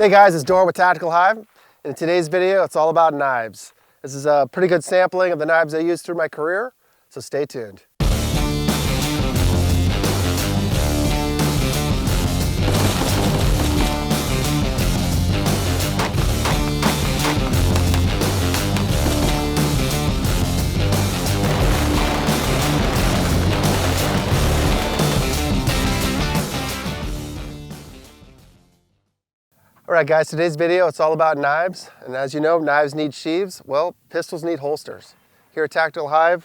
Hey guys, it's Dorr with Tactical Hyve. And in today's video, it's all about knives. This is a pretty good sampling of the knives I used through my career, so stay tuned. Alright guys, today's video, it's all about knives. And as you know, knives need sheaths. Well, pistols need holsters. Here at Tactical Hyve,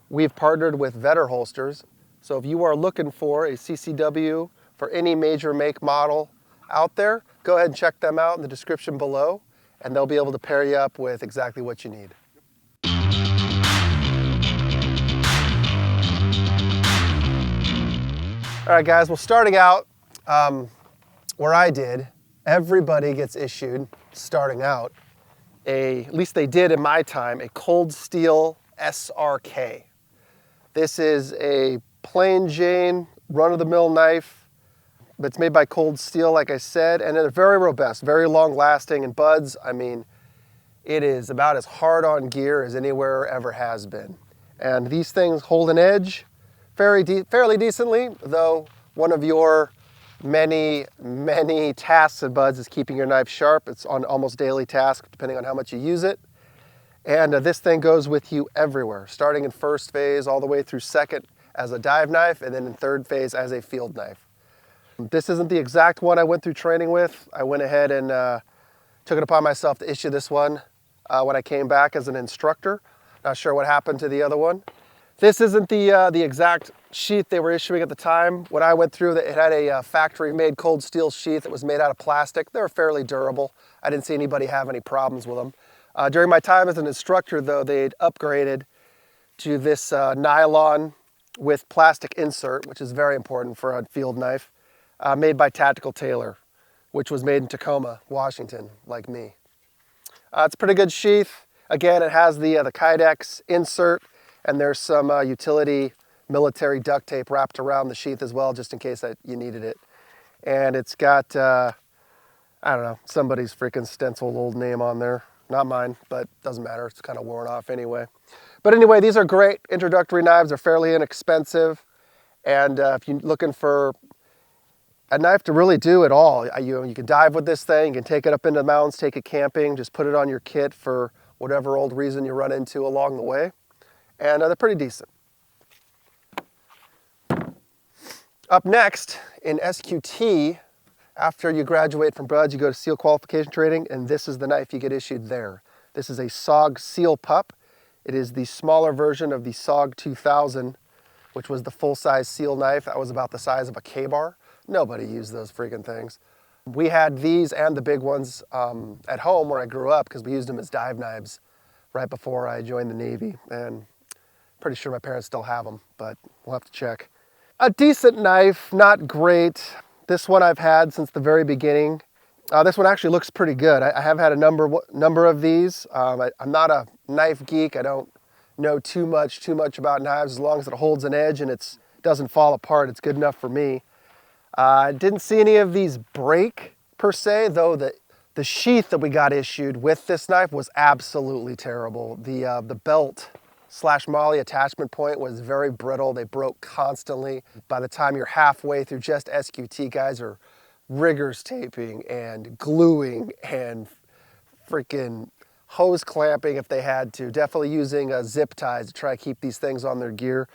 we've partnered with Vetter Holsters. So if you are looking for a CCW for any major make model out there, go ahead and check them out in the description below, and they'll be able to pair you up with exactly what you need. Alright guys, well starting out where I did, everybody gets issued, starting out, at least they did in my time, a cold steel SRK. This is a plain Jane, run-of-the-mill knife, but it's made by Cold Steel, like I said, and they're very robust, very long-lasting, and buds, I mean, it is about as hard on gear as anywhere ever has been. And these things hold an edge fairly decently, though one of your many tasks and buds is keeping your knife sharp. It's on almost daily task depending on how much you use it. And this thing goes with you everywhere, starting in first phase all the way through second as a dive knife, and then in third phase as a field knife. This isn't the exact one I went through training with. I went ahead and took it upon myself to issue this one when I came back as an instructor. Not sure what happened to the other one. This isn't the exact sheath they were issuing at the time. When I went through, it had a factory-made cold steel sheath that was made out of plastic. They were fairly durable. I didn't see anybody have any problems with them. During my time as an instructor, though, they'd upgraded to this nylon with plastic insert, which is very important for a field knife, made by Tactical Tailor, which was made in Tacoma, Washington, like me. It's a pretty good sheath. Again, it has the Kydex insert, and there's some utility military duct tape wrapped around the sheath as well, just in case that you needed it. And it's got, I don't know, somebody's freaking stenciled old name on there. Not mine, but doesn't matter. It's kind of worn off anyway. But anyway, these are great introductory knives. They're fairly inexpensive. And if you're looking for a knife to really do it all, you can dive with this thing. You can take it up into the mountains, take it camping, just put it on your kit for whatever old reason you run into along the way. And they're pretty decent. Up next, in SQT, after you graduate from BUD/S, you go to SEAL qualification training, and this is the knife you get issued there. This is a SOG SEAL Pup. It is the smaller version of the SOG 2000, which was the full-size SEAL knife. That was about the size of a K-bar. Nobody used those freaking things. We had these and the big ones at home where I grew up because we used them as dive knives right before I joined the Navy. And pretty sure my parents still have them, but we'll have to check. A decent knife, not great. This one I've had since the very beginning. This one actually looks pretty good. I have had a number of these. I'm not a knife geek. I don't know too much about knives. As long as it holds an edge and it doesn't fall apart, it's good enough for me. I didn't see any of these break per se, though the sheath that we got issued with this knife was absolutely terrible. The belt / molly attachment point was very brittle. They broke constantly. By the time you're halfway through just SQT, guys are riggers taping and gluing and freaking hose clamping if they had to. Definitely using zip ties to try to keep these things on their gear.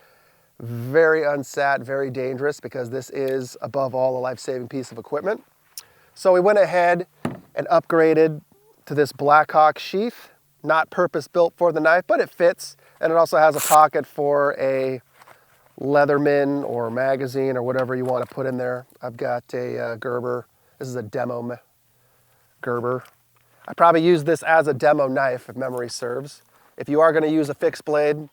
Very unsat, very dangerous, because this is, above all, a life-saving piece of equipment. So we went ahead and upgraded to this Blackhawk sheath. Not purpose-built for the knife, but it fits. And it also has a pocket for a Leatherman or magazine or whatever you want to put in there. I've got a Gerber. This is a demo Gerber. I probably use this as a demo knife if memory serves. If you are going to use a fixed blade,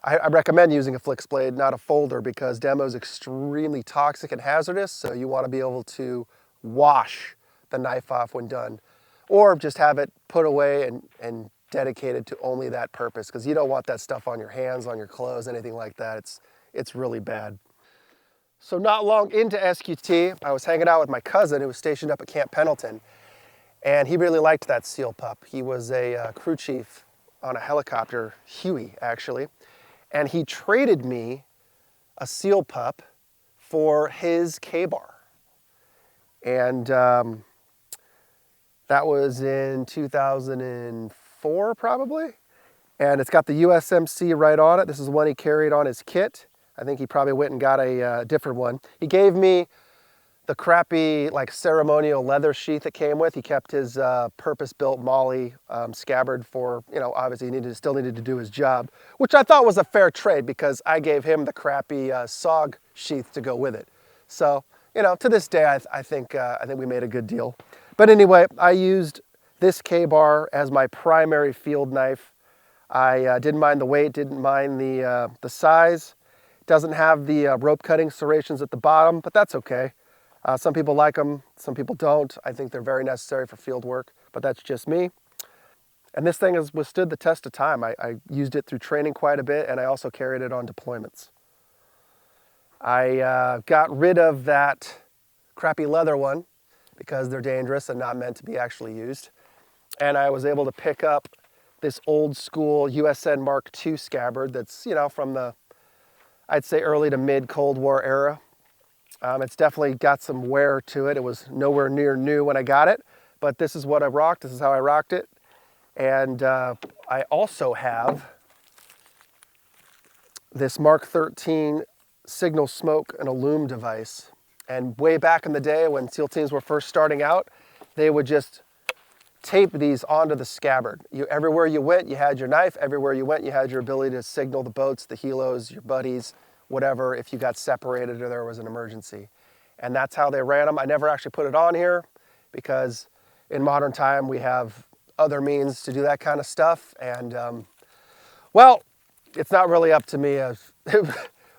I recommend using a fixed blade, not a folder, because demo is extremely toxic and hazardous. So you want to be able to wash the knife off when done, or just have it put away and dedicated to only that purpose, because you don't want that stuff on your hands, on your clothes, anything like that. It's really bad. So not long into SQT, I was hanging out with my cousin who was stationed up at Camp Pendleton, And he really liked that SEAL Pup. He was a crew chief on a helicopter, Huey actually, and he traded me a SEAL Pup for his K-bar. And that was in 2004 probably. And it's got the USMC right on it. This is one he carried on his kit. I think he probably went and got a different one. He gave me the crappy like ceremonial leather sheath it came with. He kept his purpose-built Molly scabbard for, you know, obviously he still needed to do his job, which I thought was a fair trade because I gave him the crappy SOG sheath to go with it. So, you know, to this day, I think we made a good deal. But anyway, I used this K-bar as my primary field knife. I didn't mind the weight, didn't mind the size. It doesn't have the rope cutting serrations at the bottom, but that's okay. Some people like them, some people don't. I think they're very necessary for field work, but that's just me. And this thing has withstood the test of time. I used it through training quite a bit, and I also carried it on deployments. I got rid of that crappy leather one because they're dangerous and not meant to be actually used. And I was able to pick up this old school USN Mark II scabbard that's, you know, from the, I'd say early to mid Cold War era. It's definitely got some wear to it. It was nowhere near new when I got it, but this is what I rocked. This is how I rocked it. And I also have this Mark 13 signal smoke and illume device. And way back in the day when SEAL teams were first starting out, they would just tape these onto the scabbard. Everywhere you went, you had your knife. Everywhere you went, you had your ability to signal the boats, the helos, your buddies, whatever, if you got separated or there was an emergency. And that's how they ran them. I never actually put it on here because in modern time we have other means to do that kind of stuff. And well, it's not really up to me.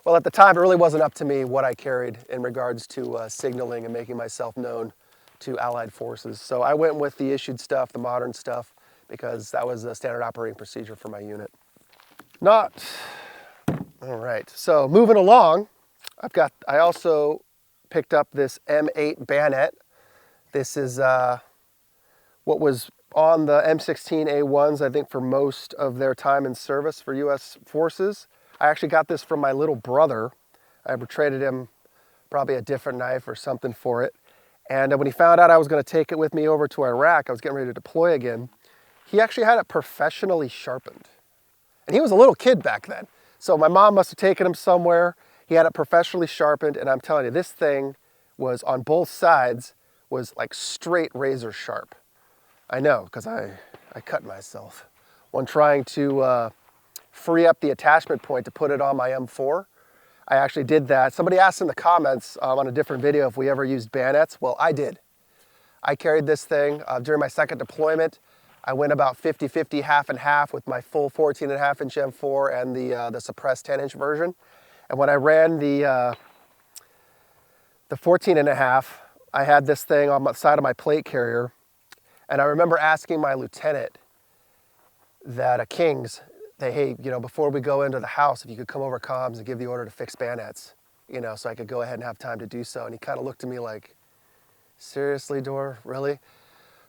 Well, at the time, it really wasn't up to me what I carried in regards to signaling and making myself known to Allied forces. So I went with the issued stuff, the modern stuff, because that was a standard operating procedure for my unit. All right, so moving along, I also picked up this M8 bayonet. This is what was on the M16A1s, I think, for most of their time in service for U.S. forces. I actually got this from my little brother. I traded him probably a different knife or something for it. And when he found out I was going to take it with me over to Iraq, I was getting ready to deploy again, he actually had it professionally sharpened. And he was a little kid back then. So my mom must have taken him somewhere. He had it professionally sharpened, and I'm telling you, this thing was on both sides, was like straight razor sharp. I know, because I cut myself when trying to free up the attachment point to put it on my M4. I actually did that. Somebody asked in the comments on a different video if we ever used bayonets. Well, I did. I carried this thing during my second deployment. I went about 50-50, half and half with my full 14.5-inch M4 and the suppressed 10-inch version. And when I ran the 14.5, I had this thing on the side of my plate carrier. And I remember asking my lieutenant that at King's, hey, you know, before we go into the house, if you could come over comms and give the order to fix bayonets, you know, so I could go ahead and have time to do so. And he kind of looked at me like, seriously, Dorr, really?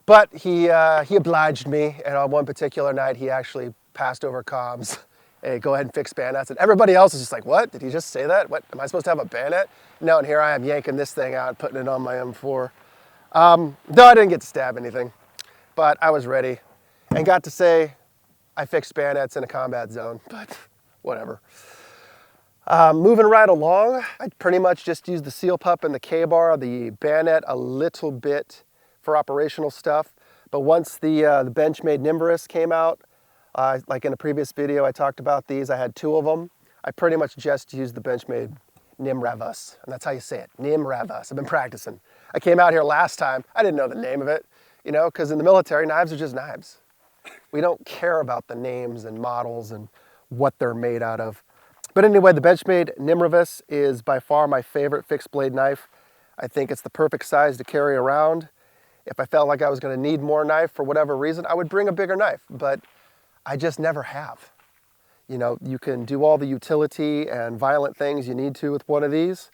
But he obliged me, and on one particular night, he actually passed over comms, hey, go ahead and fix bayonets. And everybody else is just like, what? Did he just say that? What, am I supposed to have a bayonet? No, and here I am yanking this thing out, putting it on my M4. No, I didn't get to stab anything, but I was ready and got to say I fixed bayonets in a combat zone, but whatever. Moving right along, I pretty much just used the SEAL Pup and the K-bar, the bayonet a little bit for operational stuff. But once the Benchmade Nimravus came out, like in a previous video I talked about these, I had 2 of them. I pretty much just used the Benchmade Nimravus, and that's how you say it, Nimravus. I've been practicing. I came out here last time, I didn't know the name of it, you know, because in the military, knives are just knives. We don't care about the names and models and what they're made out of. But anyway, the Benchmade Nimravus is by far my favorite fixed blade knife. I think it's the perfect size to carry around. If I felt like I was going to need more knife for whatever reason, I would bring a bigger knife, but I just never have. You know, you can do all the utility and violent things you need to with one of these,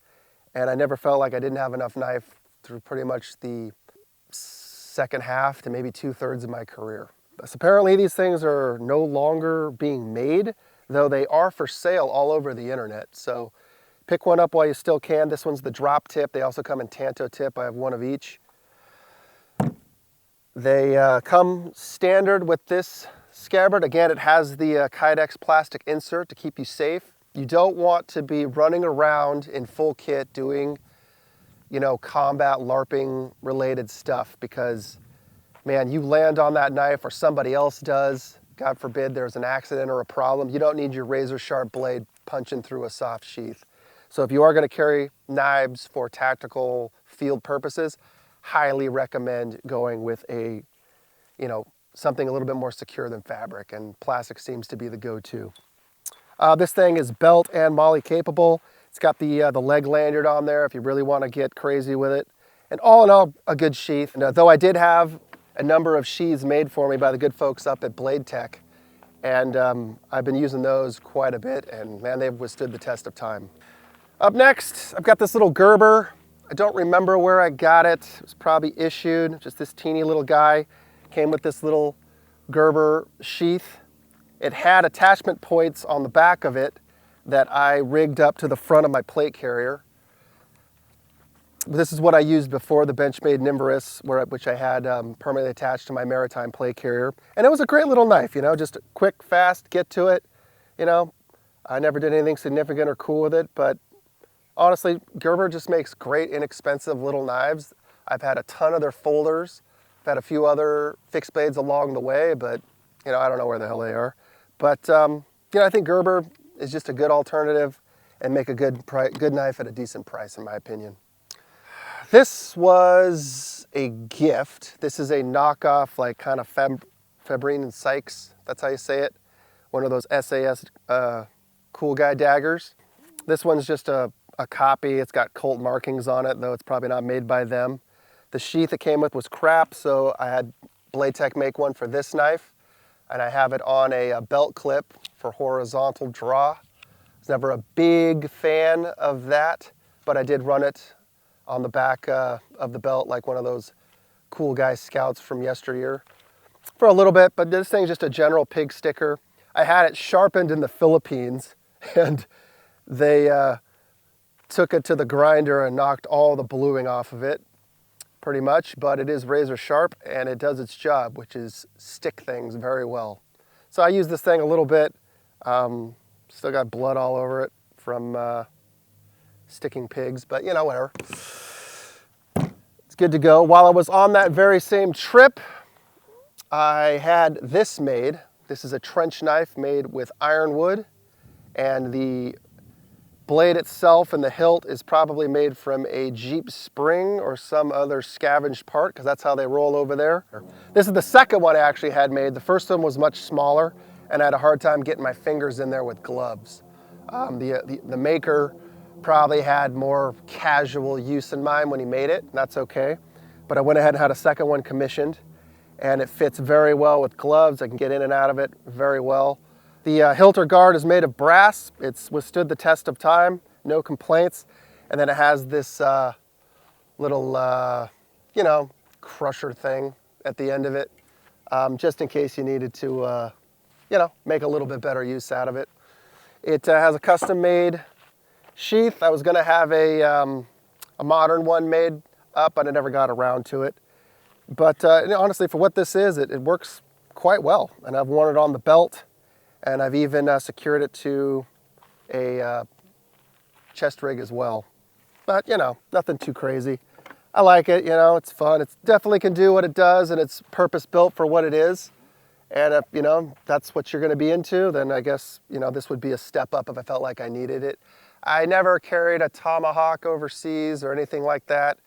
and I never felt like I didn't have enough knife through pretty much the second half to maybe 2/3 of my career. So apparently these things are no longer being made, though they are for sale all over the internet. So pick one up while you still can. This one's the drop tip. They also come in Tanto tip. I have one of each. They come standard with this scabbard. Again, it has the Kydex plastic insert to keep you safe. You don't want to be running around in full kit doing, you know, combat LARPing related stuff, because man, you land on that knife or somebody else does, God forbid there's an accident or a problem, you don't need your razor sharp blade punching through a soft sheath. So if you are going to carry knives for tactical field purposes, highly recommend going with a, you know, something a little bit more secure than fabric, and plastic seems to be the go-to. This thing is belt and molly capable. It's got the leg lanyard on there if you really want to get crazy with it. And all in all, a good sheath. And, though I did have a number of sheaths made for me by the good folks up at Blade Tech, and I've been using those quite a bit, and man, they've withstood the test of time. Up next, I've got this little Gerber. I don't remember where I got it. It was probably issued, just this teeny little guy. Came with this little Gerber sheath. It had attachment points on the back of it that I rigged up to the front of my plate carrier. This is what I used before the Benchmade Nimravus, which I had permanently attached to my maritime plate carrier. And it was a great little knife, you know, just quick, fast, get to it. You know, I never did anything significant or cool with it, but honestly, Gerber just makes great, inexpensive little knives. I've had a ton of their folders. I've had a few other fixed blades along the way, but, you know, I don't know where the hell they are. But, you know, I think Gerber is just a good alternative and make a good knife at a decent price, in my opinion. This was a gift. This is a knockoff, like kind of Fabrine and Sykes, that's how you say it. One of those SAS cool guy daggers. This one's just a copy. It's got Colt markings on it, though it's probably not made by them. The sheath it came with was crap, so I had Blade Tech make one for this knife, and I have it on a belt clip for horizontal draw. I was never a big fan of that, but I did run it on the back of the belt like one of those cool guy scouts from yesteryear for a little bit, but this thing's just a general pig sticker. I had it sharpened in the Philippines, and they took it to the grinder and knocked all the bluing off of it, pretty much, but it is razor sharp and it does its job, which is stick things very well. So I use this thing a little bit. Still got blood all over it from sticking pigs, but you know, whatever. It's good to go. While I was on that very same trip, I had this made. This is a trench knife made with ironwood, and the blade itself and the hilt is probably made from a Jeep spring or some other scavenged part, because that's how they roll over there. This is the second one I actually had made. The first one was much smaller, and I had a hard time getting my fingers in there with gloves. The maker probably had more casual use in mind when he made it, and that's okay. But I went ahead and had a second one commissioned, and it fits very well with gloves. I can get in and out of it very well. The hilter guard is made of brass. It's withstood the test of time, no complaints. And then it has this little, you know, crusher thing at the end of it, just in case you needed to, you know, make a little bit better use out of it. It has a custom-made sheath. I was going to have a modern one made up, but I never got around to it. But honestly, for what this is, it works quite well. And I've worn it on the belt. And I've even secured it to a chest rig as well. But, you know, nothing too crazy. I like it, you know, it's fun. It definitely can do what it does, and it's purpose-built for what it is. And if, you know, that's what you're going to be into, then I guess, you know, this would be a step up if I felt like I needed it. I never carried a tomahawk overseas or anything like that.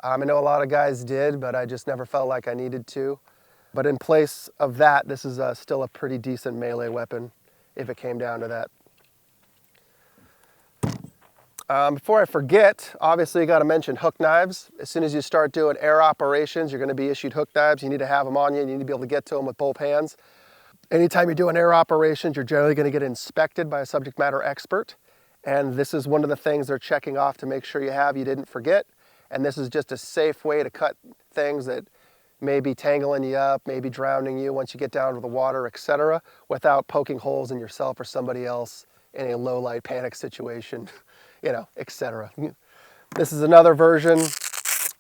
I know a lot of guys did, but I just never felt like I needed to. But in place of that, this is still a pretty decent melee weapon, if it came down to that. Before I forget, obviously you got to mention hook knives. As soon as you start doing air operations, you're going to be issued hook knives. You need to have them on you. You need to be able to get to them with both hands. Anytime you're doing air operations, you're generally going to get inspected by a subject matter expert. And this is one of the things they're checking off to make sure you didn't forget. And this is just a safe way to cut things that maybe tangling you up, maybe drowning you once you get down to the water, etc., without poking holes in yourself or somebody else in a low light panic situation, you know, etc. This is another version,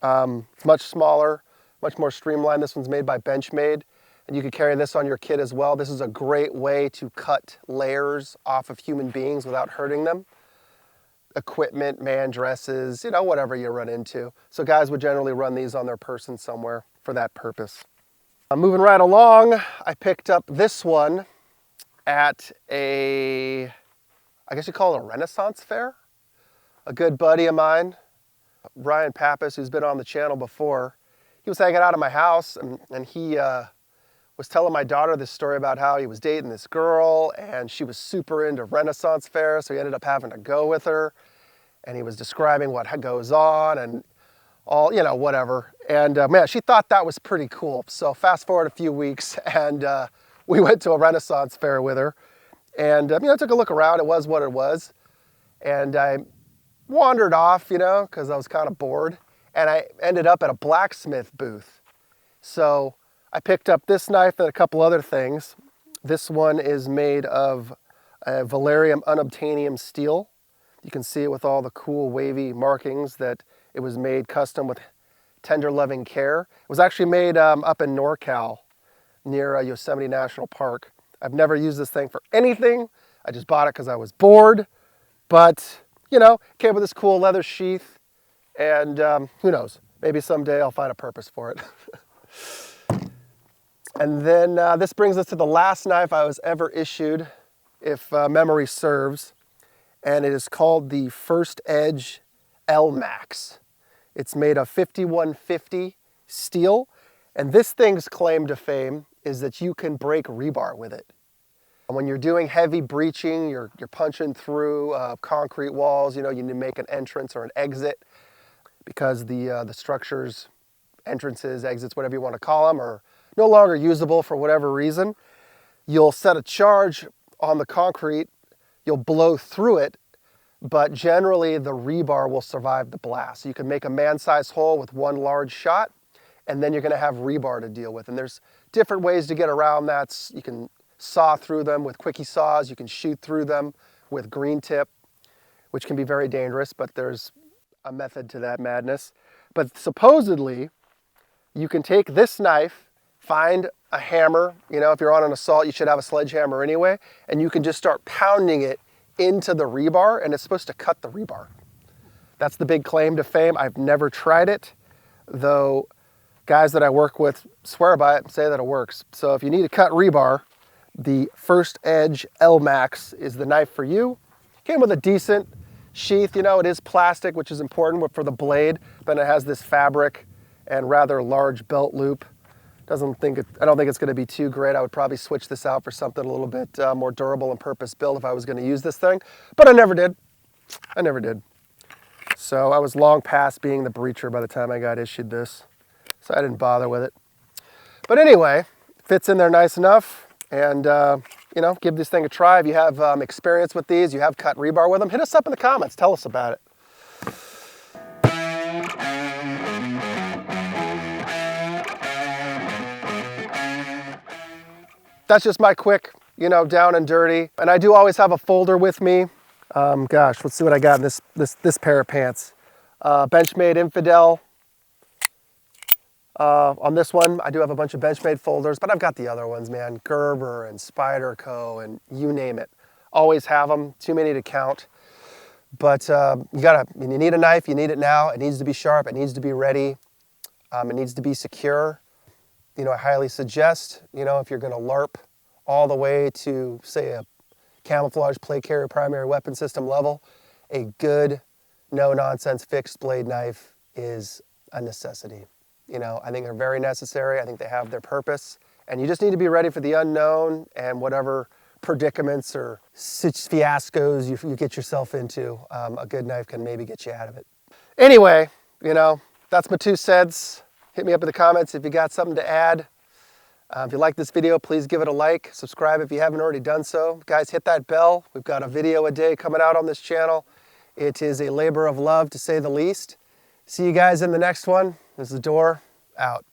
much smaller, much more streamlined. This one's made by Benchmade, and you can carry this on your kit as well. This is a great way to cut layers off of human beings without hurting them. Equipment, man dresses, you know, whatever you run into. So guys would generally run these on their person somewhere for that purpose. Moving right along, I picked up this one at a, I guess you call it a Renaissance fair. A good buddy of mine, Ryan Pappas, who's been on the channel before, he was hanging out at my house, and he was telling my daughter this story about how he was dating this girl, and she was super into Renaissance fair, so he ended up having to go with her, and he was describing what goes on and all, you know, whatever. And man, she thought that was pretty cool. So fast forward a few weeks, and we went to a Renaissance fair with her, and you know, took a look around. It was what it was, and I wandered off, you know, because I was kind of bored, and I ended up at a blacksmith booth. So I picked up this knife and a couple other things. This one is made of Valerium unobtainium steel. You can see it with all the cool wavy markings that it was made custom with tender loving care. It was actually made up in NorCal near Yosemite National Park. I've never used this thing for anything. I just bought it because I was bored, but you know, it came with this cool leather sheath, and who knows, maybe someday I'll find a purpose for it. And then this brings us to the last knife I was ever issued, if memory serves, and it is called the First Edge L-Max. It's made of 5150 steel, and this thing's claim to fame is that you can break rebar with it. When you're doing heavy breaching, you're punching through concrete walls, you know, you need to make an entrance or an exit because the structures, entrances, exits, whatever you want to call them, are no longer usable for whatever reason. You'll set a charge on the concrete, you'll blow through it, but generally the rebar will survive the blast. So you can make a man-sized hole with one large shot, and then you're going to have rebar to deal with. And there's different ways to get around that. You can saw through them with quickie saws, you can shoot through them with green tip, which can be very dangerous, but there's a method to that madness. But supposedly, you can take this knife, find a hammer, you know, if you're on an assault, you should have a sledgehammer anyway, and you can just start pounding it into the rebar, and it's supposed to cut the rebar. That's the big claim to fame. I've never tried it, though guys that I work with swear by it and say that it works. So if you need to cut rebar, the First Edge L-Max is the knife for you. Came with a decent sheath, you know, it is plastic, which is important for the blade. Then it has this fabric and rather large belt loop. I don't think it's going to be too great. I would probably switch this out for something a little bit more durable and purpose built if I was going to use this thing, but I never did. I never did. So I was long past being the breacher by the time I got issued this, so I didn't bother with it. But anyway, fits in there nice enough. And, you know, give this thing a try. If you have experience with these, you have cut rebar with them, hit us up in the comments. Tell us about it. That's just my quick, you know, down and dirty. And I do always have a folder with me. Gosh, let's see what I got in this pair of pants. Benchmade Infidel. On this one, I do have a bunch of Benchmade folders, but I've got the other ones, man. Gerber and Spyderco and you name it. Always have them, too many to count. But you need a knife, you need it now. It needs to be sharp, it needs to be ready. It needs to be secure. You know, I highly suggest, you know, if you're gonna LARP all the way to, say, a camouflage plate carrier primary weapon system level, a good, no-nonsense fixed blade knife is a necessity. You know, I think they're very necessary. I think they have their purpose. And you just need to be ready for the unknown and whatever predicaments or fiascos you get yourself into. A good knife can maybe get you out of it. Anyway, you know, that's my 2 cents. Hit me up in the comments if you got something to add. If you like this video, please give it a like. Subscribe if you haven't already done so. Guys, hit that bell. We've got a video a day coming out on this channel. It is a labor of love, to say the least. See you guys in the next one. This is Dorr, out.